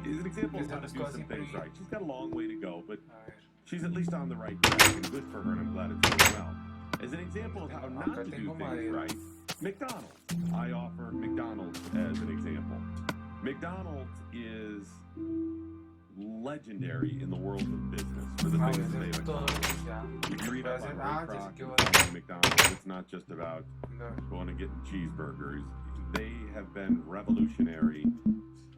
is an example of how to do some things right. She's got a long way to go, but she's at least on the right track, and good for her, and I'm glad it's going well. As an example of how not to do things right, McDonald's. I offer McDonald's as an example. McDonald's is legendary in the world of business for the things that they've accomplished. If you read up on Ray Kroc, McDonald's, it's not just about going and getting cheeseburgers. They have been revolutionary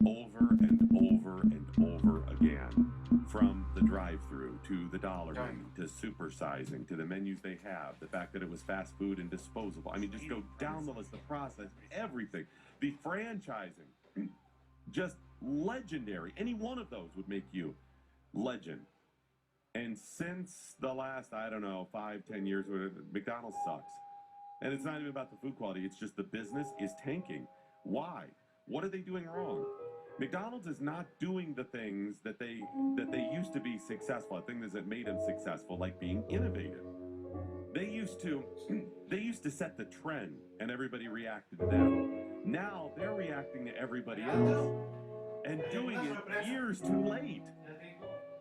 over and over and over again, from the drive-through to the dollar menu to supersizing to the menus they have, the fact that it was fast food and disposable. I mean, just go down the list, the process, everything. The franchising, just legendary. Any one of those would make you legend. And since the last, I don't know, 5-10 years, McDonald's sucks. And it's not even about the food quality, it's just the business is tanking. Why? What are they doing wrong? McDonald's is not doing the things that they used to be successful, things that made them successful, like being innovative. They used to set the trend, and everybody reacted to them. Now they're reacting to everybody else and doing it years too late.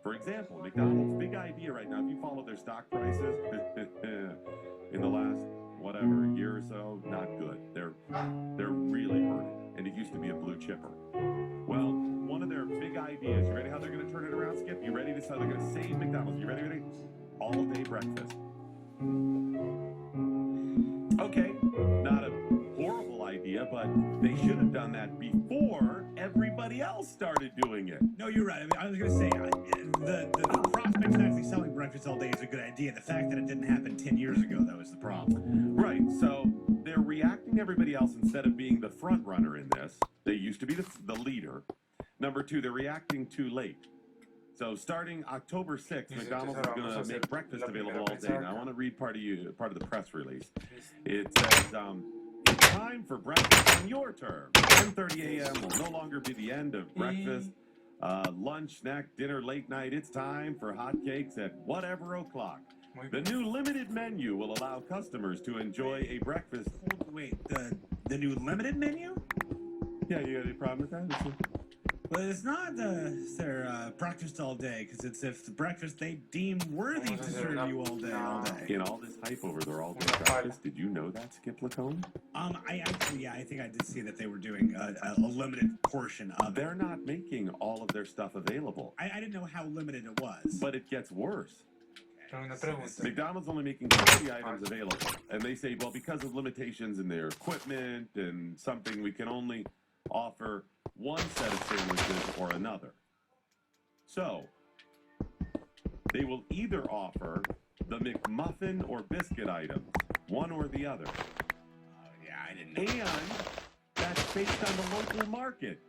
For example, McDonald's big idea right now, if you follow their stock prices, in the last whatever year or so, not good. They're really hurting, and it used to be a blue chipper. Well, one of their big ideas, you ready how they're going to turn it around, Skip? You ready? This is how they're going to save McDonald's. You ready? All-day breakfast. Okay, not a horrible idea, but they should have done that before everybody else started doing it. No, you're right. I mean, I was going to say, the prospect of actually selling breakfast all day is a good idea. The fact that it didn't happen 10 years ago, that was the problem. Right, so they're reacting to everybody else instead of being the front runner in this. They used to be the leader. Number two, they're reacting too late. So starting October 6th, McDonald's is going to make breakfast available all day. Now I want to read part of the press release. It says, it's time for breakfast on your terms. 10:30 a.m. will no longer be the end of breakfast. Lunch, snack, dinner, late night. It's time for hotcakes at whatever o'clock. The new limited menu will allow customers to enjoy a breakfast. Wait, the new limited menu? Yeah, you got any problem with that? Well, it's not their breakfast all day, because it's if the breakfast they deem worthy to serve you all day. In all this hype over their all-day breakfast, did you know that, Skip Lacombe? I think I did see that they were doing a limited portion of it. They're not making all of their stuff available. I didn't know how limited it was. But it gets worse. McDonald's only making 30 items available, and they say, well, because of limitations in their equipment and something, we can only offer one set of sandwiches or another. So, they will either offer the McMuffin or biscuit items, one or the other. Yeah, I didn't know. And that's based on the local market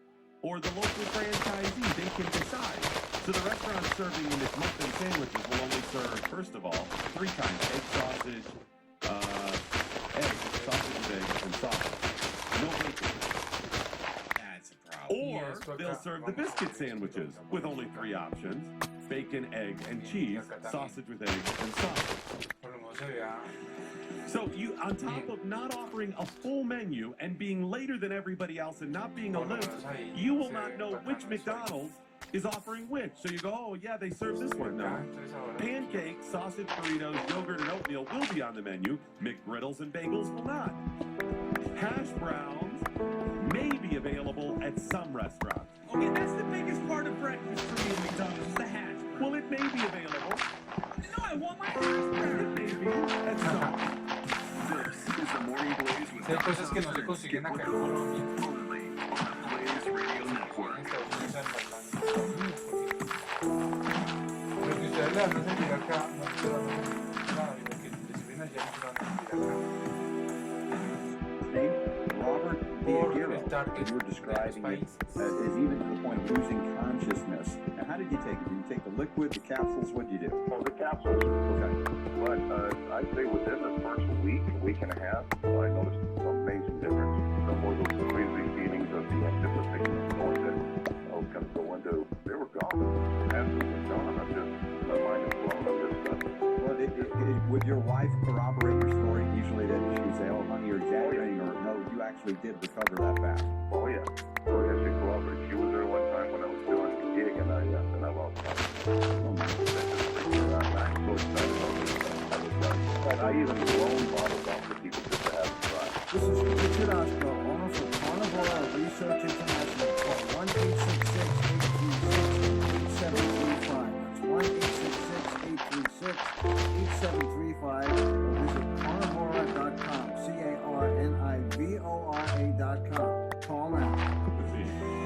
or the local franchisee. They can decide. So the restaurant serving the McMuffin sandwiches will only serve, first of all, 3 kinds: egg sausage, eggs, and sausage. No bacon. That's a problem. Or they'll serve the biscuit sandwiches with only 3 options: bacon, egg, and cheese, sausage with egg, and sausage. So you, on top of not offering a full menu and being later than everybody else and not being a list, you will not know which McDonald's is offering which. So you go, oh yeah, they serve this one. No. Pancakes, sausage burritos, yogurt, and oatmeal will be on the menu. McGriddles and bagels will not. Hash browns may be available at some restaurants. Okay, that's the biggest part of breakfast for me at McDonald's, is the hash brown. Well, it may be available. No, I want my hash brown. Maybe at some. This is the Morning Blaze with Hay cosas que no se consiguen acá en Colombia. only on the Blaze Radio Network. Lo que ustedes le van a sentir acá, no se lo van a sentir nada, y lo que le sirven allá no se lo van a sentir acá. Robert Diaghiero, you were describing it as even to the point of losing consciousness. Now, how did you take it? Did you take the liquid, the capsules? What did you do? Well, the capsules. Okay. But I'd say within the first week and a half, I noticed some amazing difference. No more those crazy feelings of the anticipation of going to, I was going to go into, they were gone. Absolutely gone. I'm just, my mind is blown. I'm just, Well, would your wife corroborate your story? Usually that she would say, oh, honey, you're exaggerating, or no, you actually did recover that fast. oh yeah. Oh yeah, she collaborated. She was there one time when I was doing I even loan bottles out to people just to have them try. This is Richard Oscar, owner for Carnivora Research International. Call 1-866-836-8735. That's 1-866-836-8735. Or visit carnivora.com. CARNIVORA.com. Call now.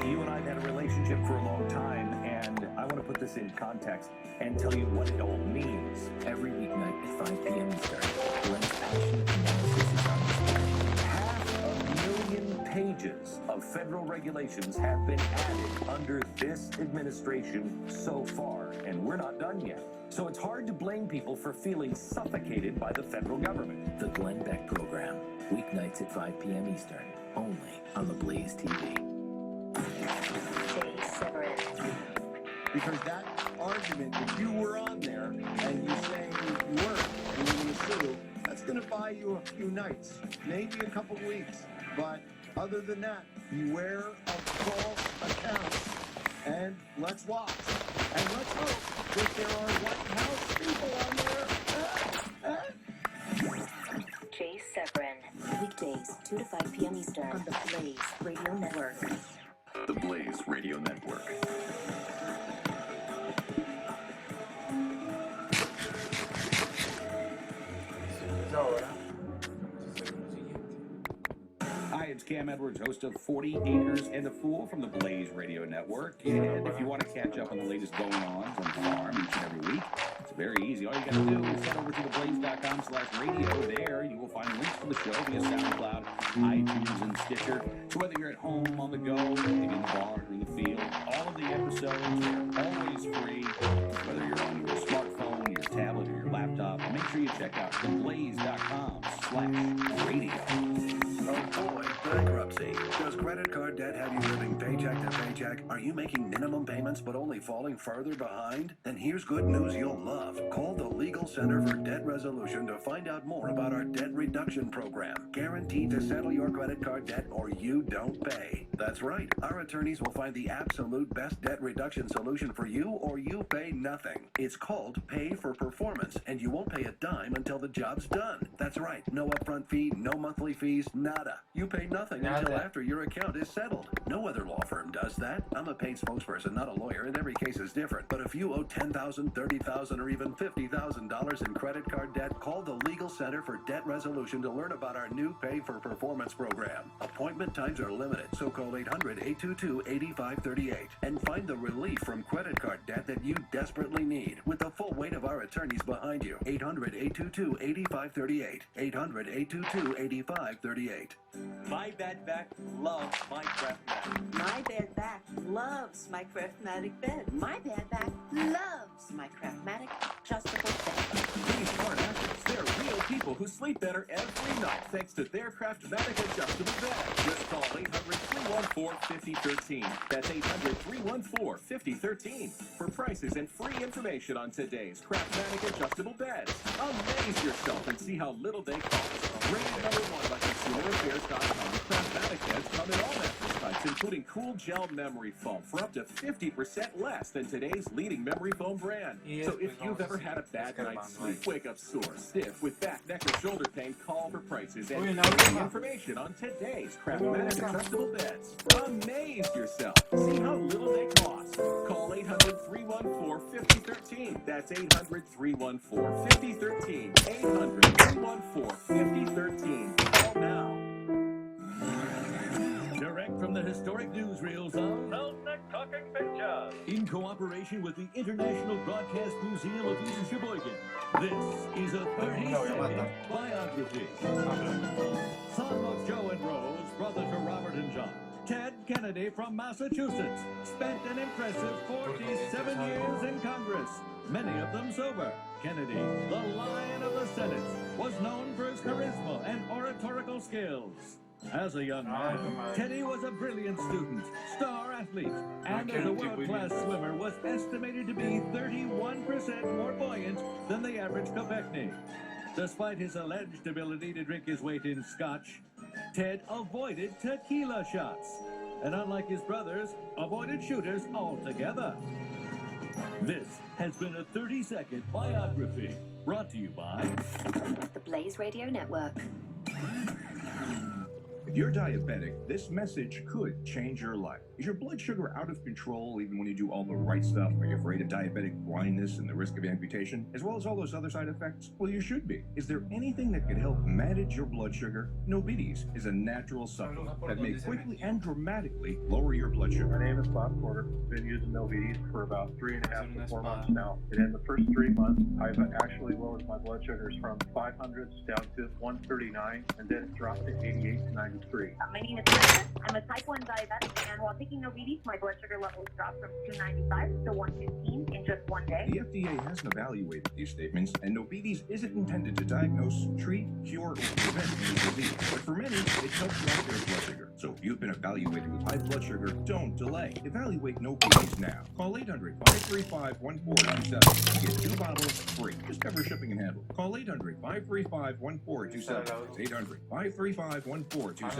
You and I have had a relationship for a long time, and I want to put this in context and tell you what it all means. Every weeknight at 5 p.m. Eastern, Glenn's passionate analysis is on display. 500,000 pages of federal regulations have been added under this administration so far, and we're not done yet. So it's hard to blame people for feeling suffocated by the federal government. The Glenn Beck Program, weeknights at 5 p.m. Eastern, only on the Blaze TV. Because that argument, if you were on there and you say you weren't and you're going to sue, that's going to buy you a few nights, maybe a couple weeks. But other than that, beware of false accounts. And let's watch. And let's hope that there are White House people on there. Jay Severin. Weekdays, 2 to 5 p.m. Eastern on the Blaze Radio Network. The Blaze Radio Network. Hi, it's Cam Edwards, host of 40 Acres and a Fool from the Blaze Radio Network. And if you want to catch up on the latest going-ons on the farm each and every week, it's very easy. All you got to do is head over to theblaze.com/radio. There you will find links to the show via SoundCloud, iTunes, and Stitcher. So whether you're at home, on the go, maybe in the barn or in the field, all of the episodes are always free. Whether you're on your smartphone, your tablet, or your laptop, make sure you check out theblaze.com/radio. Oh boy, bankruptcy. Does credit card debt have you living paycheck to paycheck? Are you making minimum payments but only falling further behind? Then here's good news you'll love. Call the Legal Center for Debt Resolution to find out more about our debt reduction program. Guaranteed to settle your credit card debt or you don't pay. That's right. Our attorneys will find the absolute best debt reduction solution for you or you pay nothing. It's called Pay for Performance, and you won't pay a dime until the job's done. That's right. No upfront fee, no monthly fees, nada. You pay nothing until after your account is settled. No other law firm does that. I'm a paid spokesperson, not a lawyer, and every case is different. But if you owe $10,000, $30,000, or even $50,000 in credit card debt, call the Legal Center for Debt Resolution to learn about our new Pay for Performance program. Appointment times are limited, so call 800-822-8538 and find the relief from credit card debt that you desperately need with the full weight of our attorneys behind you. 800-822-8538. 800-822-8538. My bad back loves my Craftmatic. My bad back loves my Craftmatic bed. My bad back loves my Craftmatic adjustable bed. These aren't actors. They're real people who sleep better every night thanks to their Craftmatic adjustable bed. Just call 800-314-5013. That's 800-314-5013 for prices and free information on today's Craftmatic adjustable beds. Amaze yourself and see how little they cost. Rated #1 by ConsumerAffairs.com. Craftmatic beds come in all mattress types, including cool gel memory foam for up to 50% less than today's leading memory foam brand. So if you've ever had a bad night's sleep, wake up sore, stiff, with back, neck, or shoulder pain, call for prices and free information on today's Craftmatic adjustable beds. Amaze yourself. See how little they cost. Call 800-314-5013. That's 800-314-5013. 800-314-5013. Call now. Direct from the historic newsreels of Meltneck Talking Pictures, in cooperation with the International Broadcast Museum of East Sheboygan, this is a 30-second biography. Son of Joe and Rose, brother to Robert and John, Ted Kennedy from Massachusetts spent an impressive 47 years in Congress, many of them sober. Kennedy, the Lion of the Senate, was known for his charisma and oratorical skills. As a young man, Teddy was a brilliant student, star athlete, and as a world-class swimmer was estimated to be 31% more buoyant than the average Kopechne. Despite his alleged ability to drink his weight in scotch, Ted avoided tequila shots, and unlike his brothers, avoided shooters altogether. This has been a 30-second biography brought to you by the Blaze Radio Network. If you're diabetic, this message could change your life. Is your blood sugar out of control even when you do all the right stuff? Are you afraid of diabetic blindness and the risk of amputation, as well as all those other side effects? Well, you should be. Is there anything that could help manage your blood sugar? Nobides is a natural supplement that may quickly and dramatically lower your blood sugar. My name is Bob Porter. Been using Nobides for about 3.5 to 4 months now. And in the first 3 months, I've actually lowered my blood sugars from 500s down to 139, and then it dropped to 88 to 93. My name is Kristen. I'm a type 1 diabetic, and while taking Nobides, my blood sugar levels dropped from 295 to 115 in just 1 day. The FDA hasn't evaluated these statements, and Nobides isn't intended to diagnose, treat, cure, or prevent any disease. But for many, it helps drop their blood sugar. So if you've been evaluated with high blood sugar, don't delay. Evaluate Nobides now. Call 800-535-1427 to get 2 bottles free. Just cover shipping and handling. Call 800-535-1427. 800-535-1427.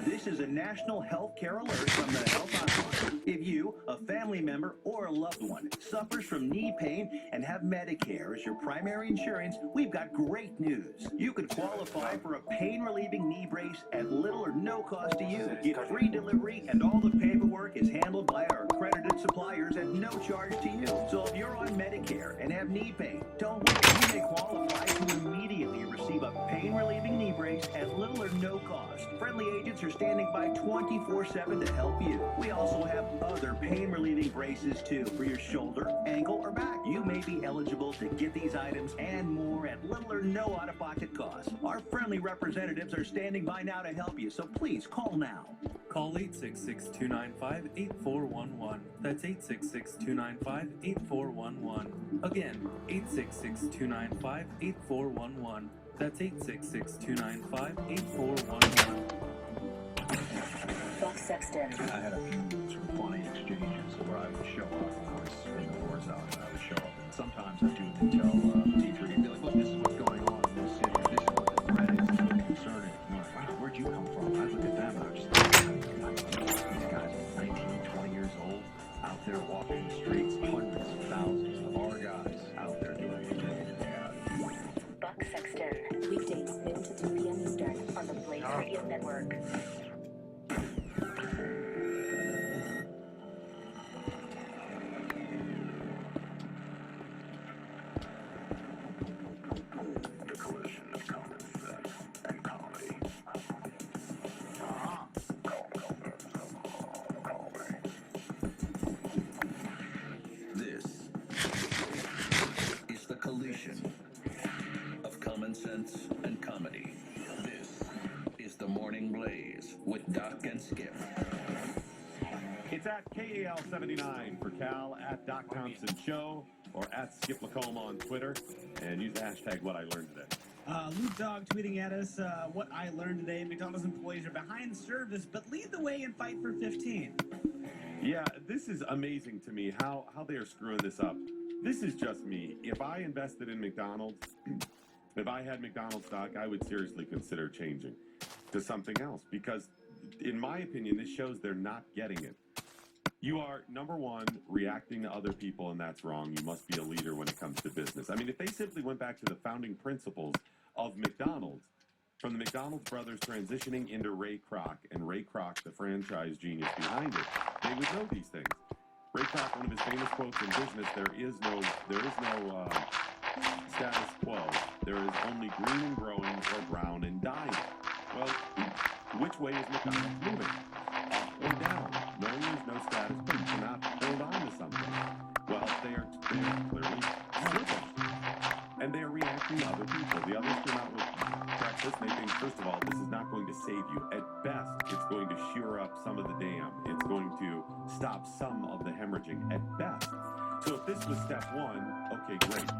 This is a national health care alert from the Health Hotline. If you, a family member, or a loved one suffers from knee pain and have Medicare as your primary insurance, we've got great news. You could qualify for a pain-relieving knee brace at little or no cost to you. Get free delivery, and all the paperwork is handled by our accredited suppliers at no charge to you. So if you're on Medicare and have knee pain, don't wait. You may qualify to immediately receive a pain-relieving knee brace at little or no cost. Friendly agents are standing by 24/7 to help you. We also have other pain-relieving braces too for your shoulder, ankle, or back. You may be eligible to get these items and more at little or no out-of-pocket cost. Our friendly representatives are standing by now to help you, so please call now. Call 866-295-8411. That's 866-295-8411. Again, 866-295-8411. That's 866-295-8411. Buck Sexton. I had a few sort of funny exchanges where I would show up when I was in the war zone, and I would show up, and sometimes I do tell T3, and be like, look, this is what's going on in this city, this is what the threat is, it's really concerning. And they're like, wow, where'd you come from? I look at them, and I'm just like, these guys are 19, 20 years old, out there walking the streets, hundreds of thousands of our guys out there doing the thing. Buck Sexton. Weekdays noon to 2 p.m. Eastern on the Blaze Radio Network. The collision of common sense and comedy. This is the collision of common sense and comedy. This is the Morning Blaze with Doc and Skip. It's at KAL79 for Cal, at Doc Thompson Show, or at Skip Lacombe on Twitter, and use the hashtag What I Learned Today. Luke Dog tweeting at us, what I learned today, McDonald's employees are behind service, but lead the way and fight for 15. Yeah, this is amazing to me, how they are screwing this up. This is just me. If I invested in McDonald's, if I had McDonald's stock, I would seriously consider changing to something else, because in my opinion, this shows they're not getting it. You are, number one, reacting to other people, and that's wrong. You must be a leader when it comes to business. I mean, if they simply went back to the founding principles of McDonald's, from the McDonald's brothers transitioning into Ray Kroc, and Ray Kroc, the franchise genius behind it, they would know these things. Ray Kroc, one of his famous quotes in business, there is no status quo. There is only green and growing or brown and dying. Well, which way is McDonald's moving? Up or down? Knowing there's no status quo, you cannot hold on to something. Well, they are clearly slipping. And they are reacting to other people. The others come out with breakfast, and they think, first of all, this is not going to save you. At best, it's going to shore up some of the dam. It's going to stop some of the hemorrhaging, at best. So if this was step one, okay, great.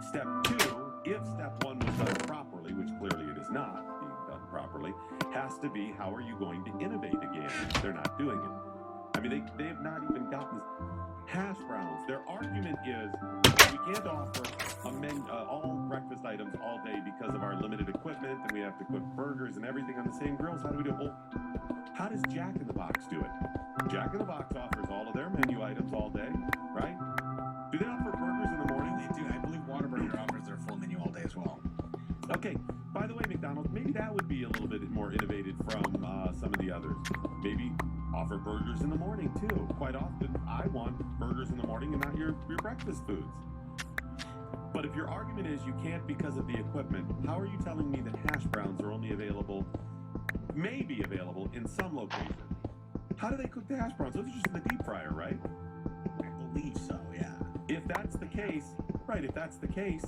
Step two, if step one was done properly, which clearly it is not being done properly, has to be, how are you going to innovate again? They're not doing it. I mean, they have not even gotten this. Hash browns, their argument is, we can't offer all breakfast items all day because of our limited equipment, and we have to cook burgers and everything on the same grills. How do we do it? Well, how does Jack in the Box do it? Jack in the Box offers all of their menu items all day, right? Do Or burgers in the morning, too. Quite often, I want burgers in the morning and not your breakfast foods. But if your argument is you can't because of the equipment, how are you telling me that hash browns are only available, may be available in some locations? How do they cook the hash browns? Those are just in the deep fryer, right? I believe so, yeah. If that's the case, right, if that's the case,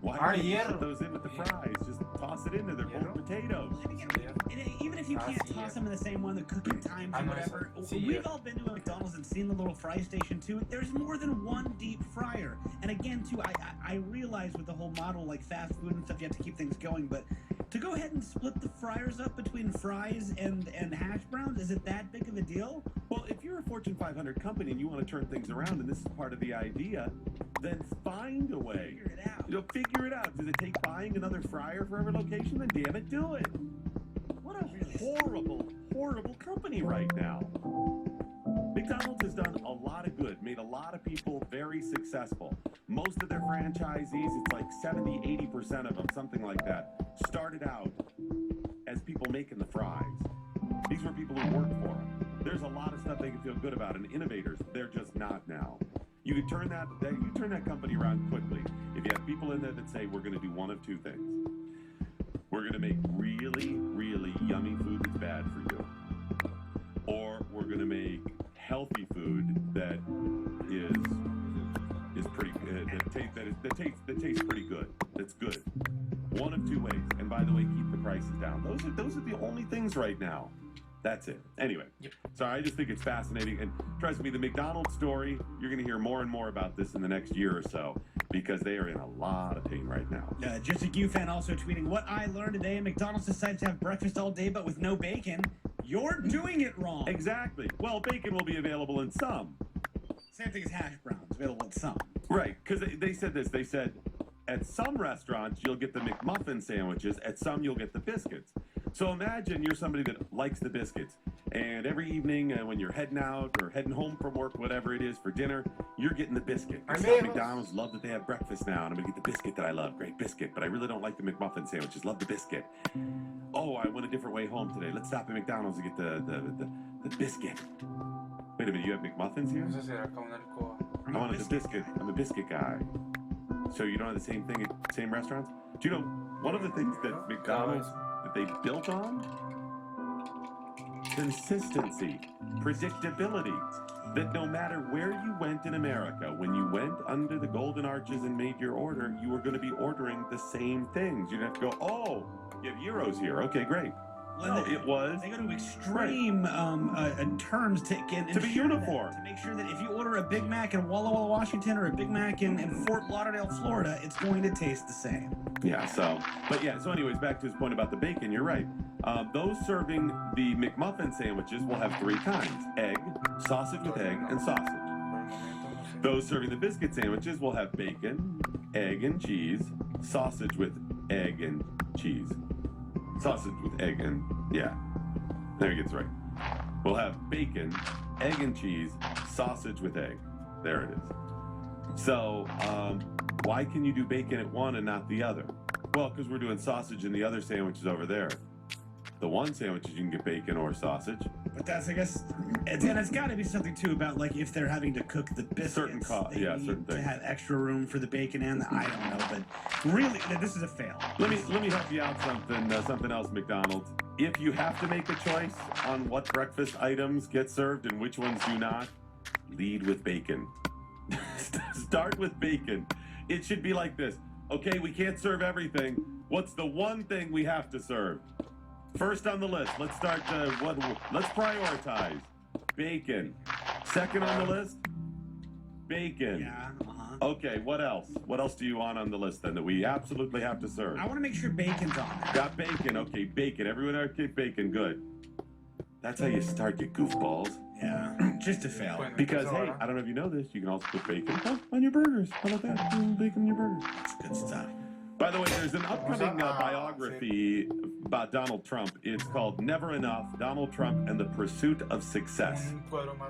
why do you put those in with the fries? Just toss it in there. They're both potatoes. Even if you can't toss them in the same one, the cooking times or whatever, we've all been to a McDonald's and seen the little fry station too. There's more than one deep fryer. And again, too, I realize with the whole model, like fast food and stuff, you have to keep things going, but to go ahead and split the fryers up between fries and hash browns, is it that big of a deal? Well, if you're a Fortune 500 company and you want to turn things around, and this is part of the idea, then find a way. Figure it out. Figure it out. Does it take buying another fryer for every location? Then damn it, do it. What a horrible, horrible company right now. McDonald's has done a lot of good, made a lot of people very successful. Most of their franchisees, it's like 70, 80% of them, something like that, started out as people making the fries. These were people who worked for them. There's a lot of stuff they can feel good about, and innovators, they're just not now. You can turn that company around quickly if you have people in there that say, we're going to do one of two things. We're going to make really, really yummy food that's bad for you. Or we're going to make healthy food that is pretty that tastes pretty good. That's good. One of two ways. And by the way, keep the prices down. Those are the only things right now. That's it. Anyway, so I just think it's fascinating. And trust me, the McDonald's story, you're going to hear more and more about this in the next year or so because they are in a lot of pain right now. Just a Q fan also tweeting, what I learned today, McDonald's decides to have breakfast all day but with no bacon. You're doing it wrong. Exactly. Well, bacon will be available in some. Same thing as hash browns, available in some. Right, because they said this. They said, at some restaurants, you'll get the McMuffin sandwiches. At some, you'll get the biscuits. So imagine you're somebody that likes the biscuits. And every evening when you're heading out or heading home from work, whatever it is for dinner, you're getting the biscuit. McDonald's love that they have breakfast now, and I'm going to get the biscuit that I love. Great biscuit, but I really don't like the McMuffin sandwiches. Love the biscuit. Oh, I went a different way home today. Let's stop at McDonald's and get the biscuit. Wait a minute, you have McMuffins here? I wanted the biscuit. I'm a biscuit guy. So you don't have the same thing at same restaurants? Do you know, one of the things that McDonald's, that they built on? Consistency, predictability. That no matter where you went in America, when you went under the golden arches and made your order, you were going to be ordering the same things. You'd have to go, oh, you have gyros here. Okay, great. Well, no, it was. They go to extreme terms to be uniform. To make sure that if you order a Big Mac in Walla Walla, Washington, or a Big Mac in Fort Lauderdale, Florida, it's going to taste the same. Yeah, so anyways, back to his point about the bacon, you're right. Those serving the McMuffin sandwiches will have three kinds: egg, sausage with egg, and sausage. Those serving the biscuit sandwiches will have bacon, egg and cheese, sausage with egg and cheese. Sausage with egg and, yeah, there he gets right. We'll have bacon, egg and cheese, sausage with egg. There it is. So, why can you do bacon at one and not the other? Well, because we're doing sausage in the other sandwiches over there. The one sandwiches you can get bacon or sausage. But that's, I guess, and it's got to be something too about like if they're having to cook the biscuits. Certain things. To have extra room for the bacon and the, I don't know, but really, this is a fail. Let me help you out something else, McDonald's. If you have to make a choice on what breakfast items get served and which ones do not, lead with bacon. Start with bacon. It should be like this. Okay, we can't serve everything. What's the one thing we have to serve? First on the list, let's start. Let's prioritize bacon. Second on the list, bacon. Yeah. Okay. What else? What else do you want on the list then that we absolutely have to serve? I want to make sure bacon's on there. Got bacon. Okay, bacon. Everyone okay, bacon. Good. That's how you start, you goofballs. Yeah. Just a fail. Because hey, I don't know if you know this, you can also put bacon on your burgers. How about that? Bacon on your burgers. That's good stuff. By the way, there's an upcoming biography about Donald Trump. It's called Never Enough, Donald Trump and the Pursuit of Success.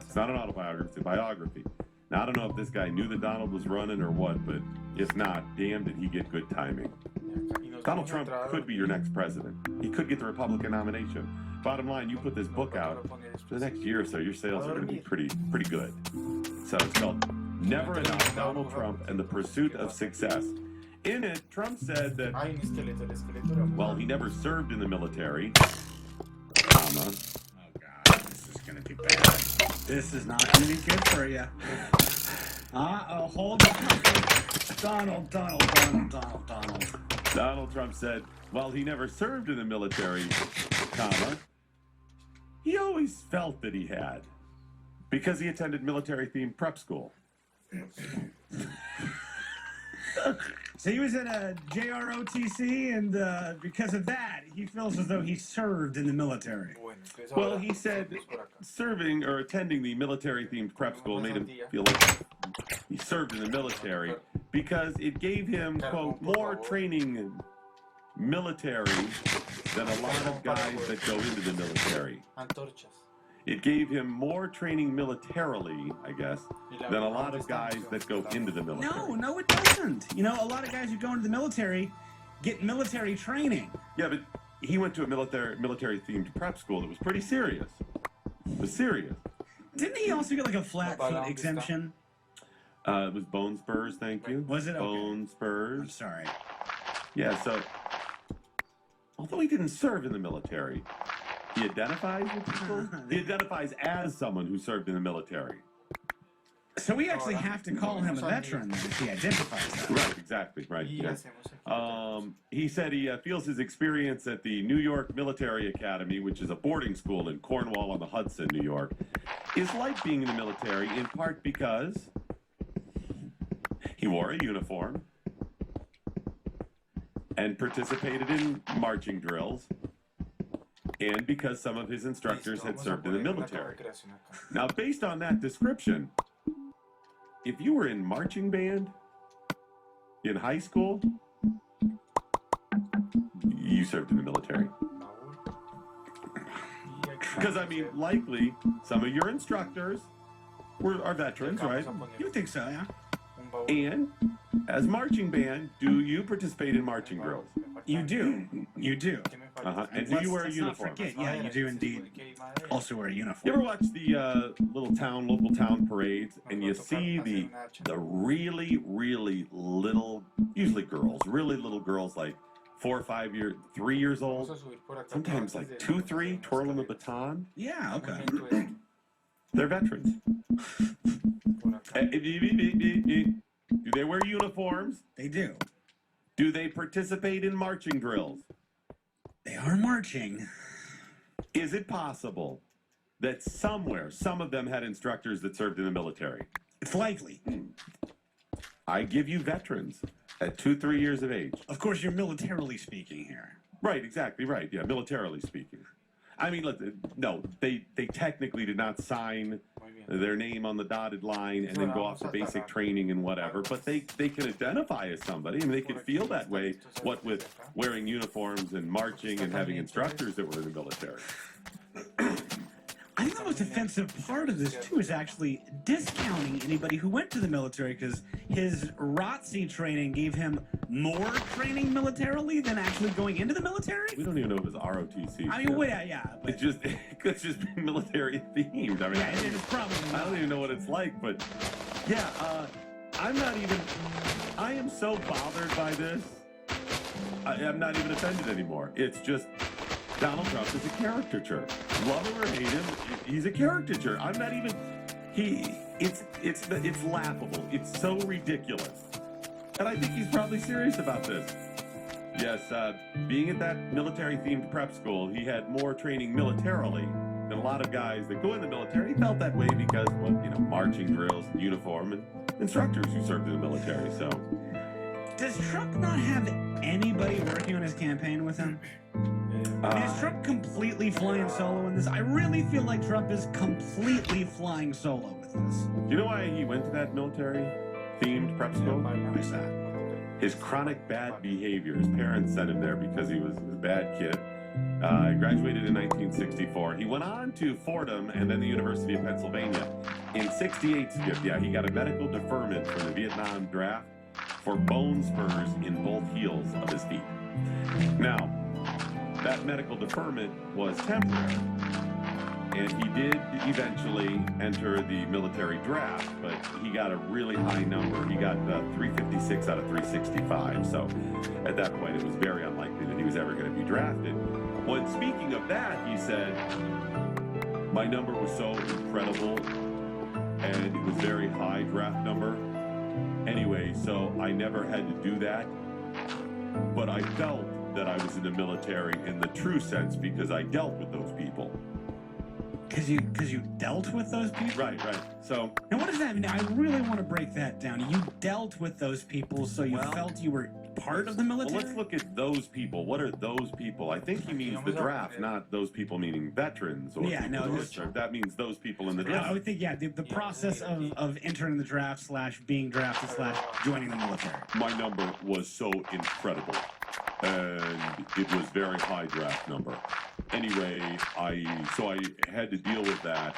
It's not an autobiography, it's a biography. Now, I don't know if this guy knew that Donald was running or what, but if not, damn did he get good timing. Donald Trump could be your next president. He could get the Republican nomination. Bottom line, you put this book out, for the next year or so, your sales are going to be pretty good. So it's called Never Enough, Donald Trump and the Pursuit of Success. In it, Trump said that, well, he never served in the military, comma. Oh, God, this is going to be bad. This is not going to be good for you. Hold on. Donald. Donald Trump said, while he never served in the military, comma, he always felt that he had, because he attended military-themed prep school. So he was in a JROTC, and because of that, he feels as though he served in the military. Well, he said serving or attending the military-themed prep school made him feel like he served in the military because it gave him, quote, more training military than a lot of guys that go into the military. It gave him more training militarily, I guess, than a lot of guys that go into the military. No, it doesn't. You know, a lot of guys who go into the military get military training. Yeah, but he went to a military-themed prep school that was pretty serious. It was serious. Didn't he also get like a flat foot exemption? It was bone spurs, thank you. Was it? Okay. Bone spurs. I'm sorry. Yeah, so, although he didn't serve in the military, he identifies with people. He identifies as someone who served in the military. So we actually have to call him a veteran then if he identifies that. Right, exactly, right. Yeah. He said he feels his experience at the New York Military Academy, which is a boarding school in Cornwall on the Hudson, New York, is like being in the military in part because he wore a uniform and participated in marching drills, and because some of his instructors had served in the military. Now, based on that description, if you were in marching band in high school, you served in the military. Because, I mean, likely some of your instructors are veterans, right? You would think so, yeah. And as marching band, do you participate in marching drills? You do. You do. And do you wear a uniform? Not forget, yeah, you do indeed also wear a uniform. You ever watch the local town parades, and you see the really, really little, usually girls, really little girls, like 4 or 5 years, 3 years old, sometimes like 2, 3, twirling the baton? Yeah, okay. They're veterans. Do they wear uniforms? They do. Do they participate in marching drills? They are marching. Is it possible that somewhere, some of them had instructors that served in the military? It's likely. I give you veterans at 2, 3 years of age. Of course, you're militarily speaking here. Right, exactly right. Yeah, militarily speaking. I mean, no, they technically did not sign their name on the dotted line and then go off to basic training and whatever, but they can identify as somebody, and they can feel that way, what with wearing uniforms and marching and having instructors that were in the military. I think the most offensive part of this, too, is actually discounting anybody who went to the military, because his ROTC training gave him more training militarily than actually going into the military? We don't even know if it was ROTC. I mean, well, yeah. But it could just be military themed. I mean, yeah, it is probably not. I don't even know what it's like, but yeah, I am so bothered by this. I'm not even offended anymore. It's just, Donald Trump is a caricature. Love him or hate him, he's a caricature. I'm not even. It's laughable. It's so ridiculous, and I think he's probably serious about this. Yes, being at that military-themed prep school, he had more training militarily than a lot of guys that go in the military. He felt that way because, well, marching drills, uniform, and instructors who served in the military. So, does Trump not have anybody working on his campaign with him? I mean, is Trump completely flying solo in this? I really feel like Trump is completely flying solo with this. Do you know why he went to that military-themed prep school? Why's that? His chronic bad behavior. His parents sent him there because he was a bad kid. He graduated in 1964. He went on to Fordham and then the University of Pennsylvania. In 68, he got a medical deferment from the Vietnam draft for bone spurs in both heels of his feet. Now, that medical deferment was temporary, and he did eventually enter the military draft, but he got a really high number. He got 356 out of 365, so at that point it was very unlikely that he was ever going to be drafted. When speaking of that, he said, my number was so incredible, and it was very high draft number. Anyway, so I never had to do that, but I felt that I was in the military in the true sense because I dealt with those people. Because you dealt with those people? Right. So. And what does that mean? I really want to break that down. You dealt with those people, so you felt you were part of the military? Well, let's look at those people. What are those people? I think he means the draft, not those people meaning veterans. Or that means those people in the draft. I would think, the process of entering the draft / being drafted / joining the military. My number was so incredible, and it was very high draft number. Anyway, I had to deal with that.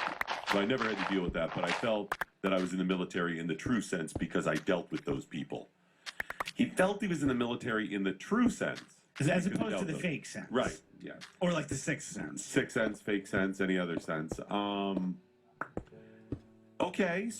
So I never had to deal with that, but I felt that I was in the military in the true sense because I dealt with those people. He felt he was in the military in the true sense. As opposed to the fake sense. Right, yeah. Or like the sixth sense. Sixth sense, fake sense, any other sense. Okay, so